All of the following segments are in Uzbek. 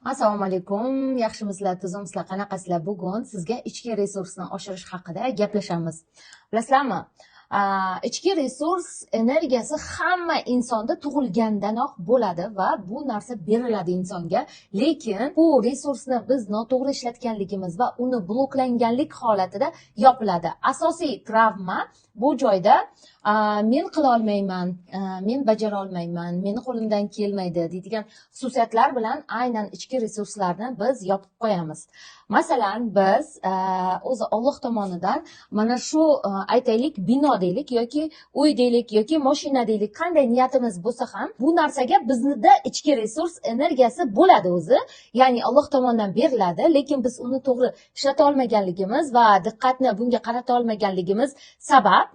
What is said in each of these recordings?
Assalomu alaykum. Yaxshimisizlar, tuzimsizlar, qanaqasizlar? Bugun sizga ichki resursni oshirish haqida gaplashamiz. Bilasizlarmi? Ichki resurs energiyasi hamma insonda tug'ilgandanoq bo'ladi va bu narsa beriladi insonga. Lekin bu resursni biz noto'g'ri ishlatganligimiz va uni bloklanganlik holatida yopiladi. Asosiy travma bu joyda men qila olmayman, men bajara olmayman, meni qo'limdan kelmaydi deydigan xususiyatlar bilan aynan ichki resurslarni biz yopib qo'yamiz. Masalan, biz o'zi Alloh tomonidan mana shu aytaylik bino deylik yoki uy deylik yoki mashina deylik, qanday niyatimiz bo'lsa ham bu narsaga biznida ichki resurs energiyasi bo'ladi o'zi. Ya'ni Alloh tomonidan beriladi, lekin biz uni to'g'ri ishlata olmaganligimiz va diqqatni bunga qarata olmaganligimiz sabab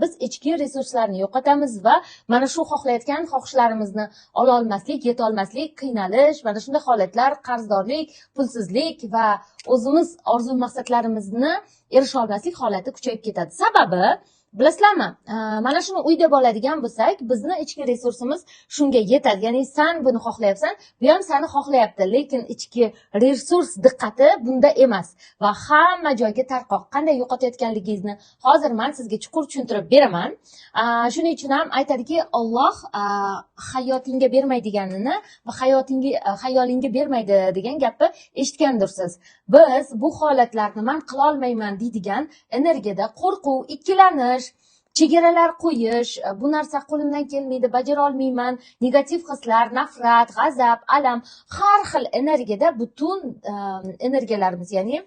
biz ichki resurslarni yo'qotamiz va mana shu xohlayotgan xohishlarimizni ola olmaslik, yeta olmaslik, qiynalish, mana shunday holatlar, qarzdorlik, pulsizlik va o'zimiz orzu maqsadlarimizni erisha olmaslik holati kuchayib ketadi. Sababi bilasizlarmi, mana shuni uyda bo'ladigan bo'lsak, bizni ichki resursimiz shunga yetadi. Ya'ni sen buni xohlayapsan, bu ham seni xohlayapti, lekin ichki resurs diqqati bunda emas va hamma joyga tarqoq. Qanday yo'qotayotganligingizni hozir men sizga chuqur tushuntirib beraman. Shuning uchun ham aytadiki, Alloh hayotingga bermaydiganini va xayolingga bermaydi degan gapni eshitgandirsiz. Biz bu holatlarni men qila olmayman deydigan energiyada qo'rquv, ikkilanish, chegaralar qo'yish, bu narsa qo'limdan kelmaydi, bajara olmayman, negativ hislar, nafrat, g'azab, alam, har xil energiyada butun energiyalarimiz, ya'ni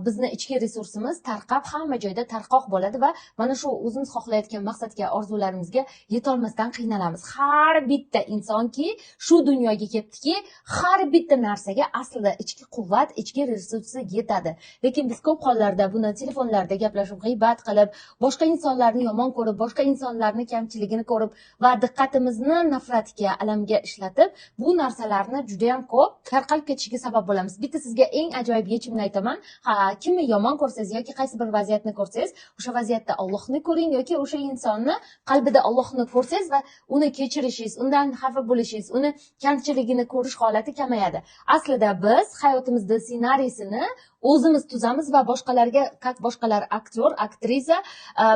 bizni ichki resursimiz tarqab hamma joyda tarqoq bo'ladi va mana shu o'zimiz xohlayotgan maqsadga, orzularimizga yetolmasdan qiynalamiz. Har bitta insonki shu dunyoga kelibdiki, har bitta narsaga aslida ichki quvvat, ichki resursi yetadi. Lekin biz ko'p hollarda buni telefonlarda gaplashib, g'iybat qilib, boshqa insonlarni yomon ko'rib, boshqa insonlarni kamchiligini ko'rib va diqqatimizni nafratga, alamga ishlatib, bu narsalarni juda ham ko'p tarqalib ketishiga sabab bo'lamiz. Bitta sizga eng ajoyib yechimni aytaman. Kimni yomon ko'rsangiz yoki qaysi bir vaziyatni ko'rsangiz, o'sha vaziyatda Allohni ko'ring yoki o'sha insonni qalbida Allohni ko'rsangiz va uni kechirishingiz, undan xafa bo'lishingiz, uni kamchiligini ko'rish holati kamayadi. Aslida biz hayotimizda ssenariysini o'zimiz tuzamiz va boshqalarga, как boshqalar aktyor, aktrisa,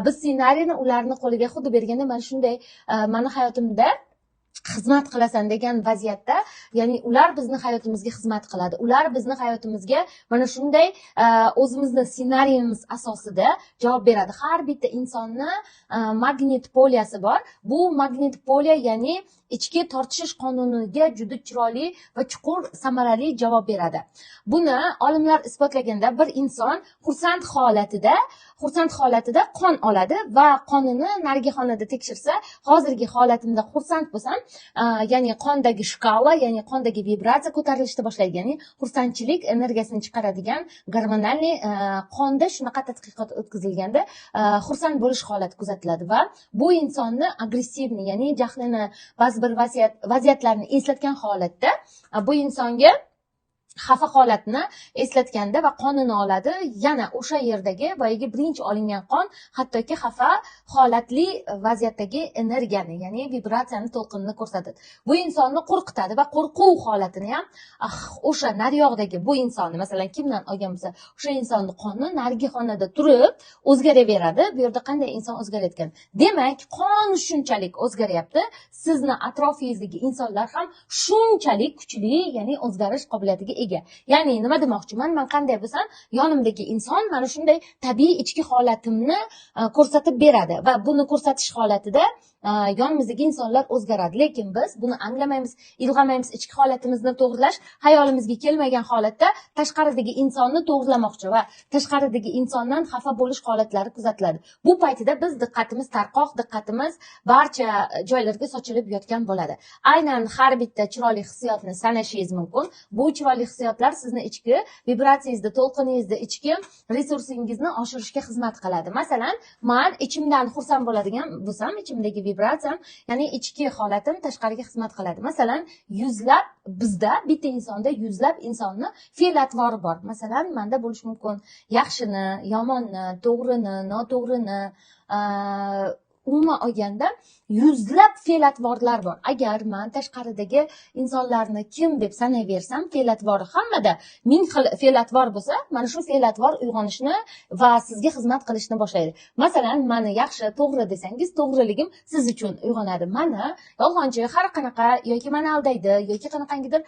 biz ssenariyni ularni qo'liga xuddi berganda mana shunday meni hayotimda xizmat qilasan degan vaziyatda, ya'ni ular bizni hayotimizga xizmat qiladi. Ular bizni hayotimizga mana shunday o'zimizni ssenariyimiz asosida javob beradi. Har bitta insonni magnit poliyasi bor. Bu magnit poliya, ya'ni ichki tortishish qonuniga juda chiroyli va chuqur samarali javob beradi. Buni olimlar isbotlaganda bir inson xursand holatida qon oladi va qonini narigi xonada tekshirsa, hozirgi holatimda xursand bo'lsam, ya'ni qondagi shkala, ya'ni qondagi vibratsiya ko'tarilishni boshlaydi. Ya'ni xursandchilik energiyasini chiqaradigan gormonalniy qonda shunaqa tadqiqot o'tkazilganda xursand bo'lish holati kuzatiladi va bu insonni agressivni, ya'ni jahlini, ba'zi bir vaziyatlarni eslatgan holatda bu insonga xafa holatni eslatganda va qonini oladi, yana o'sha yerdagi boyagi birinchi olingan qon hattoki xafa holatli vaziyatdagi energiyani, ya'ni vibratsiyani, to'lqinni ko'rsatadi. Bu insonni qo'rqitadi va qo'rquv holatini ham o'sha naryoqdagi bu insonni, masalan, kimdan olgan bo'lsa, o'sha insonni qoni narigi xonada turib o'zgaraveradi. Bu yerda qanday inson o'zgarayotgan? Demak, qon shunchalik o'zgaryapti, sizni atrofingizdagi insonlar ham shunchalik kuchli, ya'ni o'zgarish qobiliyatiga ega. Ya'ni nima demoqchiman? Men qanday bo'lsam, yonimdagi inson mana shunday tabiiy ichki holatimni ko'rsatib beradi va buni ko'rsatish holatida yonimizdagi insonlar o'zgaradi. Lekin biz buni anglamaymiz, ilg'amaymiz. Ichki holatimizni to'g'rilash hayolimizga kelmagan holatda tashqaridagi insonni to'g'rilamoqchi va tashqaridagi insondan xafa bo'lish holatlari kuzatiladi. Bu paytida biz diqqatimiz tarqoq, diqqatimiz barcha joylarga sochilib yotgan bo'ladi. Aynan har bitta chiroyli hissiyotni sanashingiz mumkin. Bu chiroyli hissiyotlar sizni ichki vibratsiyangizda, to'lqiningizda, ichki resursingizni oshirishga xizmat qiladi. Masalan, men ichimdan xursand bo'ladigan bo'lsam, ichimdagi vibratsiyam, ya'ni ichki holatim tashqariga xizmat qiladi. Masalan, yuzlab, bizda bitta insonda yuzlab insonni fe'l-atvori bor. Masalan, menda bo'lishi mumkin yaxshini, yomonni, to'g'rini, noto'g'rini, umuman olganda yuzlab fe'l-atvorlar bor. Agar man tashqaridagi insonlarni kim deb sanayversam, fe'l-atvori hammada 1000 xil fe'l-atvor bo'lsa, mana shu fe'l-atvor uyg'onishni va sizga xizmat qilishni boshlaydi. Masalan, mani yaxshi, to'g'ri desangiz, to'g'riligim siz uchun uyg'onadi. Mani yolg'onchi, har qanaqa yoki mani aldaydi yoki qanaqangidir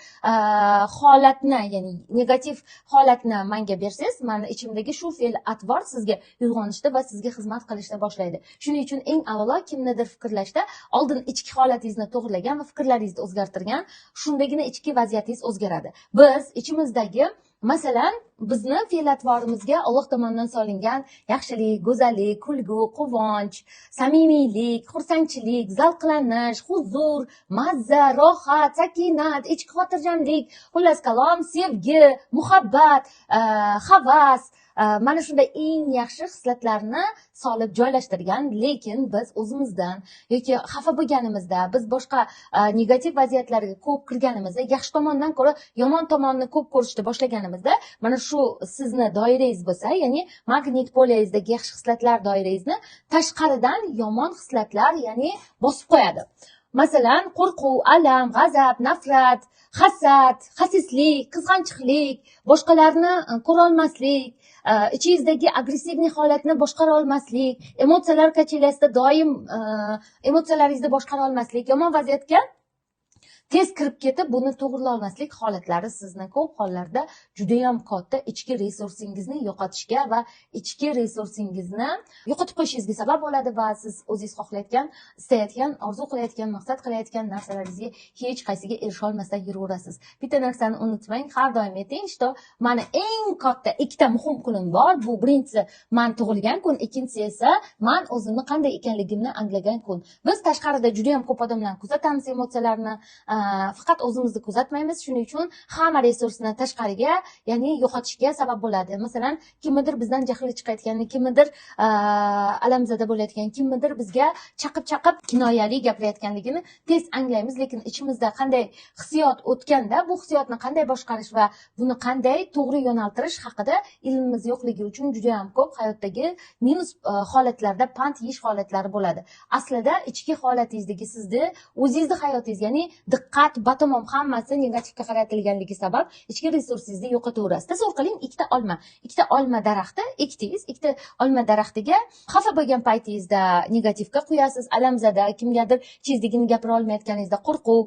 holatni, ya'ni negativ holatni menga bersangiz, mani ichimdagi shu fe'l-atvor sizga uyg'onishda va sizga xizmat qilishni boshlaydi. Shuning uchun eng avvalo kimnidir fikrlashda oldin ichki holatingizni to'g'rilagan va fikrlaringizni o'zgartirgan, shundagina ichki vaziyatingiz o'zgaradi. Biz ichimizdagi masalan, bizni fe'l-atvorimizga Alloh tomonidan solingan yaxshilik, go'zallik, kulgu, quvonch, samimiylik, xursandchilik, zavqlanish, huzur, mazza, rohat, sakinat, ichki xotirjamlik, xullas kalom, sevgi, muhabbat, havas, mana shunday eng yaxshi hislatlarni solib joylashtirgan, lekin biz o'zimizdan yoki xafa bo'lganimizda, biz boshqa negativ vaziyatlarga ko'p kirganimizda, yaxshi tomondan ko'ra yomon tomonni ko'p ko'rishni boshlaganimizda, mana shu sizni doirangiz bo'lsa, ya'ni magnit polengizdagi yaxshi hislatlar doirangizni tashqaridan yomon hislatlar, ya'ni bosib qo'yadi. Masalan, qo'rquv, alam, g'azab, nafrat, hasad, xasislik, qizg'anchiqlik, boshqalarni ko'ra olmaslik, ichingizdagi agressivniy holatni boshqara olmaslik, emotsiyalar kachellasida doim emotsiyalaringizni boshqara olmaslik, yomon vaziyatga tez kirib ketib, buni to'g'rilay olmaslik holatlari sizni ko'p hollarda juda ham katta ichki resursingizni yo'qotishga va ichki resursingizni yo'qotib qo'yishingizga sabab bo'ladi va siz o'zingiz xohlayotgan, istayotgan, orzu qilayotgan, maqsad qilayotgan narsalaringizga hech qaysiga erisha olmasdan yuraverasiz. Bitta narsani unutmang, har doim ayting, что mani eng katta ikkita muhim kunim bor. Bu birinchisi men tug'ilgan kun, ikkinchisi esa men o'zimni qanday ekanligimni anglagan kun. Biz tashqarida juda ham ko'p odamlarni kuzatamiz, emotsiyalarni faqat o'zimizni kuzatmaymiz. Shuning uchun hamma resursni tashqariga, ya'ni yo'qotishga sabab bo'ladi. Masalan, kimnidir bizdan jahli chiqayotgani, kimnidir alamzada bo'layotgani, kimnidir bizga chaqib kinoyali gapirayotganligini tez anglaymiz, lekin ichimizda qanday hissiyot o'tganda, bu hissiyotni qanday boshqarish va buni qanday to'g'ri yo'naltirish haqida ilmimiz yo'qligi uchun juda ham ko'p hayotdagi minus holatlarda pand yeyish holatlari bo'ladi. Aslida ichki holatingizdagi sizni o'zingizni hayotingiz, ya'ni diqqat, batamom hammasi negativga qaratilganligi sabab ichki resursingizni yo'qotaverasiz. Tasavvur qiling, ikkita olma daraxti ekdingiz, ikkita olma daraxtiga xafa bo'lgan paytingizda negativga qo'yasiz, alamzada, kimgadir chizdigini gapira olmayotganingizda qo'rquv,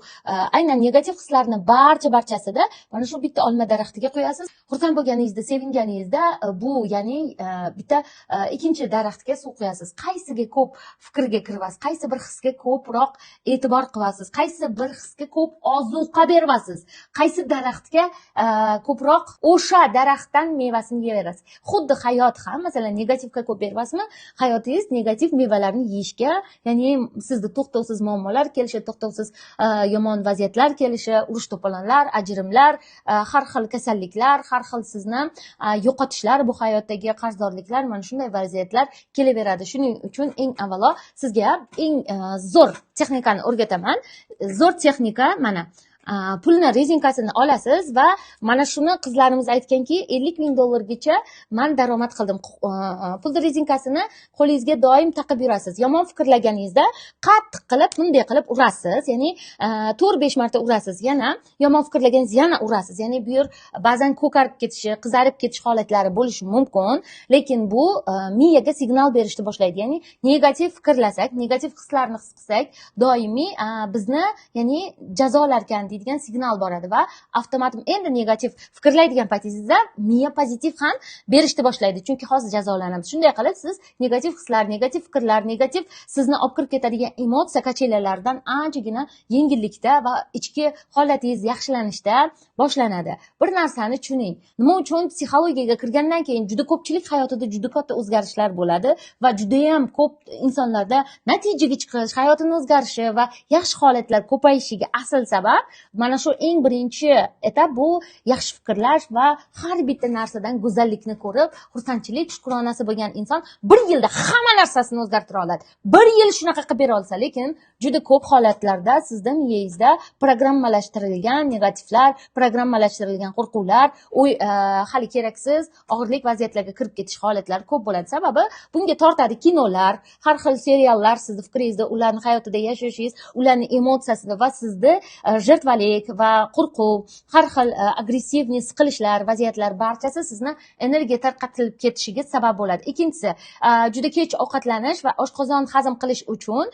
aynan negativ hislarni barchasida mana shu bitta olma daraxtiga qo'yasiz. Xursand bo'lganingizda, sevinganingizda bu, ya'ni bitta ikkinchi daraxtga suv qo'yasiz. Qaysiga ko'p fikrga kirasiz, qaysi bir hisga ko'proq e'tibor qilasiz, qaysi bir hisga ko'p ozuqa berasiz, qaysi daraxtga ko'proq o'sha daraxtdan mevasini yeyaverasiz. Xuddi hayot ham, masalan, negativga ko'p berasizmi, hayotingiz negativ mevalarni yeyishga, ya'ni sizda to'xtovsiz muammolar kelishi, to'xtovsiz yomon vaziyatlar kelishi, urush to'polonlar, ajrimlar, har xil kasalliklar, har xil sizni yo'qotishlar, bu hayotdagi qarzdorliklar, mana shunday vaziyatlar kelaveradi. Shuning uchun eng avvalo sizga eng zo'r texnikani o'rgataman. Zo'r texnika mana. Pulni rezinkasini olasiz va mana shuni qizlarimiz aytganki, $50,000 men daromad qildim. Pulni rezinkasini qo'lingizga doim taqib yurasiz. Yomon fikrlaganingizda qattiq qilib, bunday qilib urasiz, ya'ni 4-5 marta urasiz. Yana yomon fikrlaganingiz yana urasiz. Ya'ni bu yer ba'zan ko'karib ketishi, qizarib ketish holatlari bo'lishi mumkin, lekin bu miyaga signal berishni boshlaydi. Ya'ni negativ fikrlasak, negativ hislarni his qilsak, doimiy bizni, ya'ni jazolarkan deydigan signal boradi va avtomatik endi negativ fikrlaydigan paytingizda miya pozitiv ham berishni boshlaydi, chunki hozir jazolanamiz. Shunday qilib siz negativ hislar, negativ fikrlar, negativ sizni olib kirib ketadigan emotsiya kachellardan anchagina yengillikda va ichki holatingiz yaxshilanishda boshlanadi. Bir narsani tushuning. Nima uchun psixologiyaga kirgandan keyin juda ko'pchilik hayotida juda katta o'zgarishlar bo'ladi va juda ham ko'p insonlarda natijaga chiqish, hayotini o'zgarishi va yaxshi holatlar ko'payishiga asl sabab mana shu eng birinchi etap bu yaxshi fikrlash va har bitta narsadan go'zallikni ko'rib xursandchilik shukronasi bo'lgan inson bir yilda hamma narsasini o'zgartira oladi. Bir yil shunaqa qilib bera olsa, lekin juda ko'p holatlarda sizda miyangizda programmalashtirilgan negativlar, programmalashtirilgan qo'rquvlar, hali keraksiz og'irlik vaziyatlarga kirib ketish holatlari ko'p bo'ladi. Sababi bunga tortadi kinolar, har xil seriallar sizni fikringizda ularni hayotida yashashingiz, ularni emotsiyasida va sizni jertvalik va qo'rquv, har xil agressivniy siqilishlar, vaziyatlar barchasi sizni energiya tarqatilib ketishiga sabab bo'ladi. Ikkinchisi, juda kech ovqatlanish va oshqozon hazm qilish uchun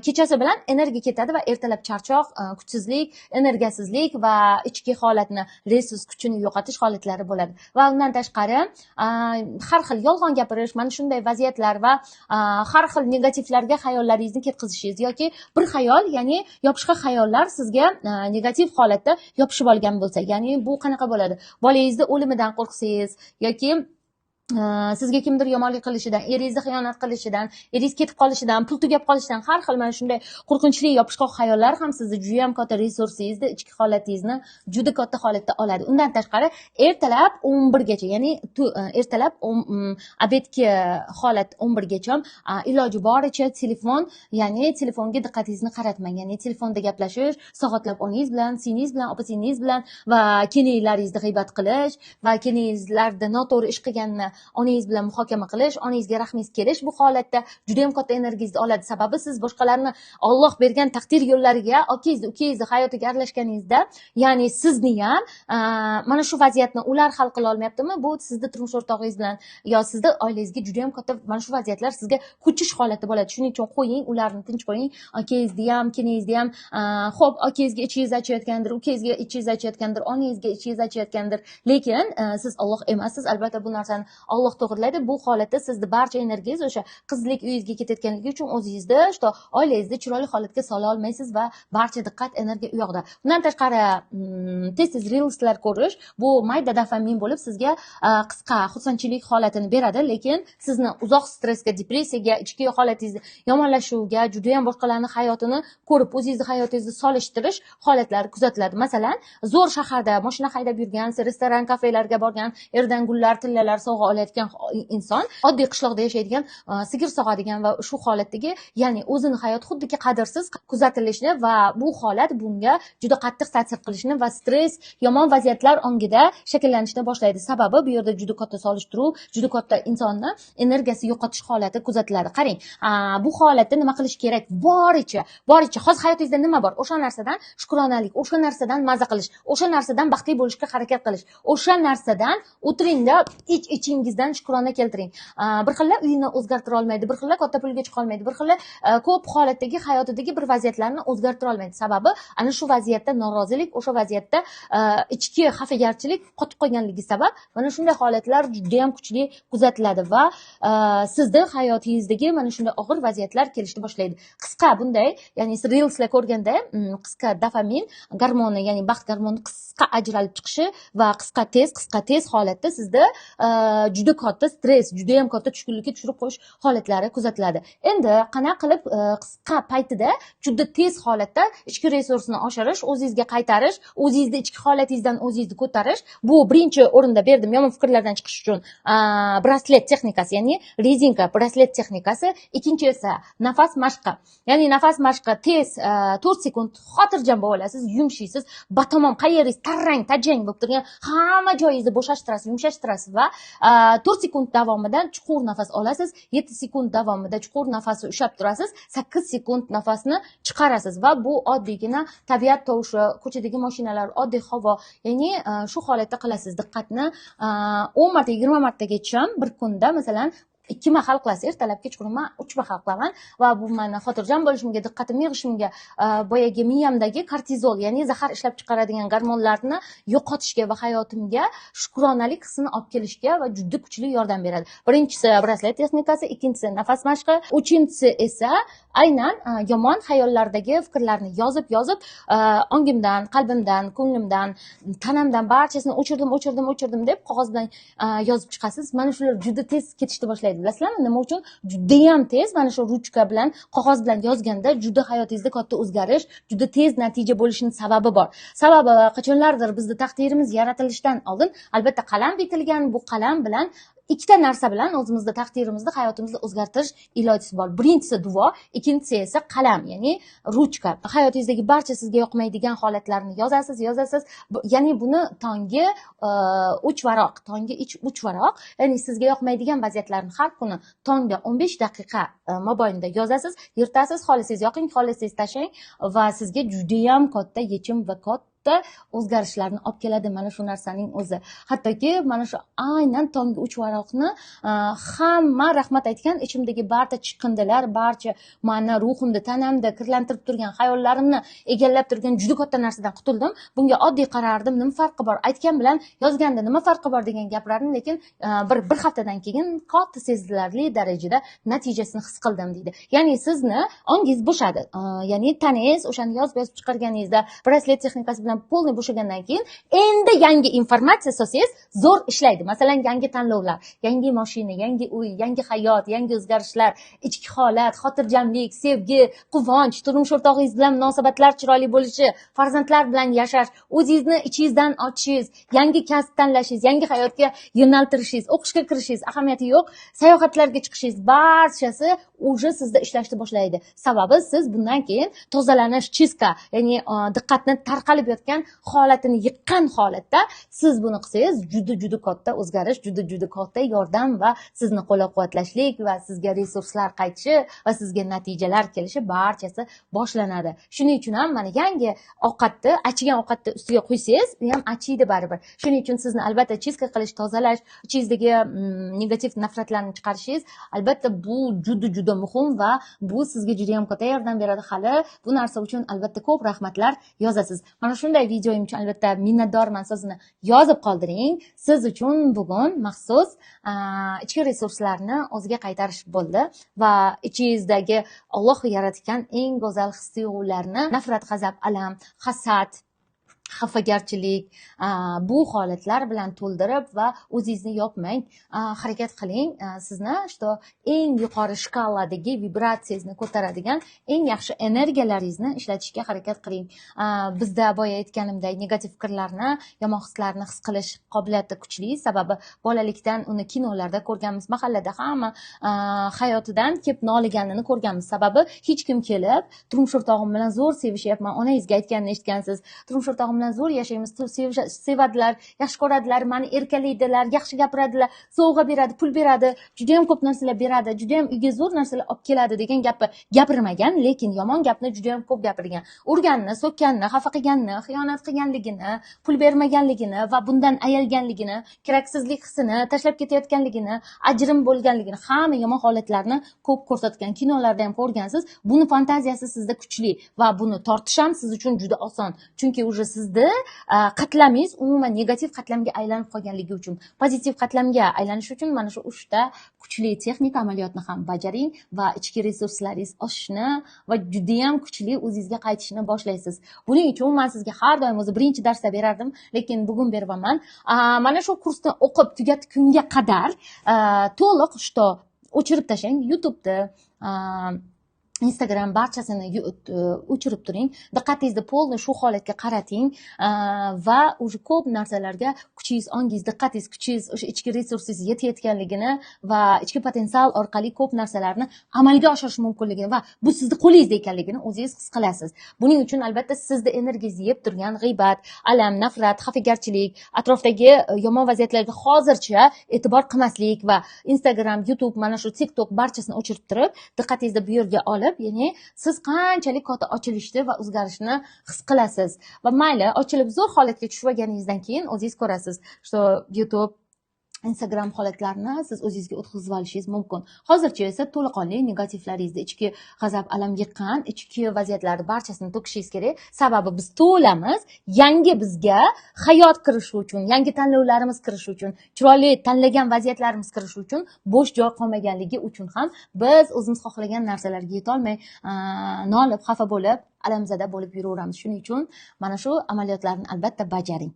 kechasi bilan energiya ketadi va ertalab charchoq, kuchsizlik, energiyasizlik va ichki holatni, resurs kuchini yo'qotish holatlari bo'ladi. Va undan tashqari har xil yolg'on gapirish, mana shunday vaziyatlar va har xil negativlarga hayollaringizni ketkazishingiz yoki bir hayol, ya'ni yopishqa hayollar sizga negativ holatda yopishib olgan bo'lsa, ya'ni bu qanaqa bo'ladi? Bolangizni o'limidan qo'rqsangiz yoki sizga kimdir yomonlik qilishidan, eringizni xiyonat qilishidan, eringiz ketib qolishidan, pul tugab qolishidan, har xil mana shunday qo'rqinchli yopishqoq hayollar ham sizni juda ham katta resursingizni, ichki holatingizni juda katta holatda oladi. Undan tashqari ertalab 11 gacha, ya'ni ertalab obedki holat 11 gacha iloji boricha telefon, ya'ni telefonga diqqatingizni qaratmang. Ya'ni telefonda gaplashish, soatlab onangiz bilan, singlingiz bilan, opa-singlingiz bilan va kelinlaringizni g'iybat qilish va kelinlarni noto'g'ri ish qilganini onangiz bilan muhokama qilish, onangizga rahmingiz kelish bu holatda juda ham katta energiyangizni oladi. Sababi siz boshqalarni Alloh bergan taqdir yo'llariga, okangizni, ukangizni hayotiga aralashganingizda, ya'ni sizni ham mana shu vaziyatni ular hal qila olmayaptimi? Bu sizni turmush o'rtog'ingiz bilan yo sizni oilangizga juda ham katta mana shu vaziyatlar sizga kuchish holati bo'ladi. Shuning uchun qo'ying, ularni tinch qo'ying. Akangizni ham, kelingizni ham, xo'p, akangizga ichingiz achiyotgandir, ukangizga ichingiz achiyotgandir, onangizga ichingiz achiyotgandir, lekin siz Alloh emassiz. Albatta bu narsani Alloh to'g'rilaydi. Bu holatda sizni barcha energiyangiz o'sha qizlik uyingizga ketayotganligi uchun o'zingizni что oilangizni chiroyli holatga sola olmaysiz va barcha diqqat energiya u yoqda. Bundan tashqari tez-tez reelslar ko'rish bu mayda dopamin bo'lib sizga qisqa xursandchilik holatini beradi, lekin sizni uzoq stressga, depressiyaga, ichki holatingizni yomonlashuviga, juda ham boshqalarning hayotini ko'rib o'zingizni hayotingizni solishtirish holatlari kuzatiladi. Masalan, zo'r shaharda mashina haydab yurgan, restoran, kafelarga borgan, erdan gullar, tillalar sovg'a olayotgan inson oddiy qishloqda yashaydigan, sigir sog'adigan va shu holatdagi, ya'ni o'zini hayoti xuddiki qadrsiz kuzatilishni va bu holat bunga juda qattiq ta'sir qilishni va stress, yomon vaziyatlar ongida shakllanishni boshlaydi. Sababi bu yerda juda katta solishtiruv, juda katta insonni energiyasi yo'qotish holati kuzatiladi. Qarang, bu holatda nima qilish kerak? Boricha hozir hayotingizda nima bor? O'sha narsadan shukronalik, o'sha narsadan maza qilish, o'sha narsadan baxtli bo'lishga harakat qilish, o'sha narsadan o'tiringda ichingizdan shukrona keltiring. Bir xilla uyini o'zgartira olmaydi, bir xilla katta pulga chiqa olmaydi, bir xilla ko'p holatdagi hayotidagi bir vaziyatlarni o'zgartira olmaydi. Sababi ana shu vaziyatda norozilik, o'sha vaziyatda ichki xafagarchilik qotib qolganligi sabab mana shunday holatlar juda ham kuchli kuzatiladi va sizni hayotingizdagi mana shunday og'ir vaziyatlar kelishni boshlaydi. Qisqa bunday, ya'ni reelslar ko'rganda qisqa dopamin gormoni, ya'ni baxt gormoni qisqa ajralib chiqishi va qisqa tez holatda sizda juda katta stress, juda ham katta tushkunlikka tushirib qo'yish holatlari kuzatiladi. Endi qanaqa qilib qisqa paytida juda tez holatda ichki resursni oshirish, o'zingizga qaytarish, o'zingizni ichki holatingizdan o'zingizni ko'tarish. Bu birinchi o'rinda berdim yomon fikrlardan chiqish uchun braslet texnikasi, ya'ni rezinka braslet texnikasi. Ikkinchi esa nafas mashqi. Ya'ni nafas mashqi tez 4 sekund xotirjam bo'lib olasiz, yumshaysiz, batamom qayeringiz tarrang, tajang bo'lib turgan hamma joyingizni bo'shashtirasiz, yumshashtirasiz va 4 sekund davomida chuqur nafas olasiz, 7 sekund davomida chuqur nafasni ushlab turasiz, 8 sekund nafasni chiqarasiz va bu oddiygina tabiat tovushi, ko'chadagi mashinalar, oddiy havo, ya'ni shu holatda qilasiz. Diqqatni 10 marta, 20 martagacha bir kunda masalan 2 mahal qilasiz. Ertalab kechqurun men 3 mahal qilaman va bu meni xotirjam bo'lishimga, diqqatimni yig'ishimga, boyagi miyamdagi kortizol, ya'ni zahar ishlab chiqaradigan gormonlarni yo'qotishga va hayotimga shukronalik hissini olib kelishga va juda kuchli yordam beradi. Birinchisi braslet texnikasi, ikkinchisi nafas mashqi, uchinchisi esa aynan yomon hayollardagi fikrlarni yozib ongimdan, qalbimdan, ko'nglimdan, tanamdan barchasini o'chirdim deb qog'oz bilan yozib chiqasiz. Mana shular juda tez ketishni boshlaydi. boshlaydi. Bilasizlarmi, nima uchun? Judayam tez mana shu ruchka bilan, qog'oz bilan yozganda juda hayotingizda katta o'zgarish, juda tez natija bo'lishining sababi bor. Sababi qachonlardir bizning taqdirimiz yaratilishidan oldin albatta qalam bitilgan. Bu qalam bilan ikkita narsa bilan o'zimizda taqdirimizni, hayotimizni o'zgartirish ilojisi bor. Birinchisi duo, ikkinchisi esa qalam, ya'ni ruchka. Hayotingizdagi barcha sizga yoqmaydigan holatlarni yozasiz. Ya'ni buni tongi 3 varoq, ya'ni sizga yoqmaydigan vaziyatlarni har kuni tongda 15 daqiqa mobaynida yozasiz, yirtasiz, xohlasangiz yoqing, xohlasangiz tashlang va sizga judayam katta yechim va katta o'zgarishlarni olib keladi mana shu narsaning o'zi. Hattoki mana shu aynan tongi 3 varoqni hamma rahmat aytgan, ichimdagi barcha chiqindilar, barcha meni ruhimda, tanamda kirlantirib turgan xayollarimni egallab turgan juda katta narsadan qutuldim. Bunga oddiy qarardim, nima farqi bor? Aytgan bilan yozganda nima farqi bor degan gaplarni, lekin bir haftadan keyin katta sezilarli darajada natijasini his qildim deydi. Ya'ni sizni ongingiz bo'shadi. Ya'ni tanangiz o'shani yozib chiqarganingizda braslet texnikasi bilan polniy bo'shagandan keyin endi yangi informatsiya solsangiz zo'r ishlaydi. Masalan, yangi tanlovlar, yangi mashina, yangi uy, yangi hayot, yangi o'zgarishlar, ichki holat, xotirjamlik, sevgi, quvonch, turmush o'rtog'ingiz bilan munosabatlar chiroyli bo'lishi, farzandlar bilan yashash, o'zingizni ichingizdan ochishingiz, yangi kasb tanlashingiz, yangi hayotga yo'naltirishingiz, o'qishga kirishingiz, ahamiyati yo'q, sayohatlarga chiqishingiz, barchasi уже sizda ishlashni boshlaydi. Sababi siz bundan keyin tozalanish, chizka, ya'ni diqqatni tarqalib yotgan holatini yiqqan holatda siz buni qilsangiz juda katta o'zgarish, juda katta yordam va sizni qo'llab-quvvatlashlik va sizga resurslar qaytishi va sizga natijalar kelishi barchasi boshlanadi. Shuning uchun ham mana yangi ovqatni, achigan ovqatni ustiga quysangiz, u ham achiydi baribir. Shuning uchun sizni albatta chizka qilish, tozalash, ichingizdagi negativ nafratlarni chiqarishingiz albatta bu juda muhim va bu sizga juda ham katta yordam beradi. Hali bu narsa uchun albatta ko'p rahmatlar yozasiz. Mana shunday videoim uchun albatta minnatdorman so'zini yozib qoldiring. Siz uchun bugun maxsus ichki resurslarni o'ziga qaytarish bo'ldi va ichingizdagi Alloh yaratgan eng go'zal his-tuyg'ularni, nafrat, g'azab, alam, hasad, xafagarchilik, bu holatlar bilan to'ldirib va o'zingizni yopmang, harakat qiling. Sizni eng yuqori shkaladagi vibratsiyangizni ko'taradigan eng yaxshi energiyalaringizni ishlatishga harakat qiling. Bizda boya aytganimdek, negativ fikrlarni, yomon hislarni his qilish qobiliyati kuchli, sababi bolalikdan uni kinolarda ko'rganmiz, mahallada hamma hayotidan kelib noliganini ko'rganmiz. Sababi hech kim kelib, turmush o'rtog'im bilan zo'r sevishyapman, onangizga aytganini eshitgansiz, turmush o'rtog'im bilan zo'r yashaymiz, sevadilar, yaxshi ko'radilar, meni erkalaydilar, yaxshi gapiradilar, sovg'a beradi, pul beradi, juda ham ko'p narsalar beradi, juda ham uyga zo'r narsalar olib keladi degan gapni gapirmagan, lekin yomon gapni juda ham ko'p gapirgan. Urganni, so'kkanni, xafa qilganni, xiyonat qilganligini, pul bermaganligini va bundan ayalganligini, keraksizlik hissini, tashlab ketayotganligini, ajrim bo'lganligini, hamma yomon holatlarni ko'p ko'rsatgan. Kinolarda ham ko'rgansiz. Buni fantaziyasi sizda kuchli va buni tortish ham siz uchun juda oson. Chunki уже sizda qatlamingiz umuman negativ qatlamga aylanib qolganligi uchun, pozitiv qatlamga aylanish uchun mana shu 3 ta kuchli texnik amaliyotni ham bajaring va ichki resurslaringiz oshishni va juda ham kuchli o'zingizga qaytishni boshlaysiz. Buning uchun men sizga har doim o'zi birinchi darsda berardim, lekin bugun beraman. Mana shu kursni o'qib tugatgunga qadar to'liq o'chirib tashlang. YouTube'da Instagram barchasini o'chirib turing. Diqqatingizni polni shu holatga qarating va o'sha ko'p narsalarga kuchingiz, ongingiz, diqqatingiz, kuchingiz, o'sha ichki resursingiz yetayotganligini va ichki potensial orqali ko'p narsalarni amalga oshirish mumkinligini va bu sizni qo'lingizda ekanligini o'zingiz his qilasiz. Buning uchun albatta sizni energiyangizni yeb turgan g'iybat, alam, nafrat, xafagarchilik, atrofdagi yomon vaziyatlarga hozircha e'tibor qilmaslik va Instagram, YouTube, mana shu TikTok barchasini o'chirib turib, diqqatingizni bu yerga olib, ya'ni siz qanchalik katta ochilishni va o'zgarishni his qilasiz va mayli ochilib zo'r holatga tushib olganingizdan keyin o'zingiz ko'rasiz, YouTube, Instagram holatlarini siz o'zingizga o'tkazib olishingiz mumkin. Hozircha esa to'laqonli negativlaringizni, ichki g'azab, alam yiqqan ichki vaziyatlarni barchasini to'kishingiz kerak. Sababi biz to'lamiz, yangi bizga hayot kirishi uchun, yangi tanlovlarimiz kirishi uchun, chiroyli tanlagan vaziyatlarimiz kirishi uchun bo'sh joy qolmaganligi uchun ham biz o'zimiz xohlagan narsalarga yeta olmay, nolib, xafa bo'lib, alamzada bo'lib yuraveramiz. Shuning uchun mana shu amaliyotlarni albatta bajaring.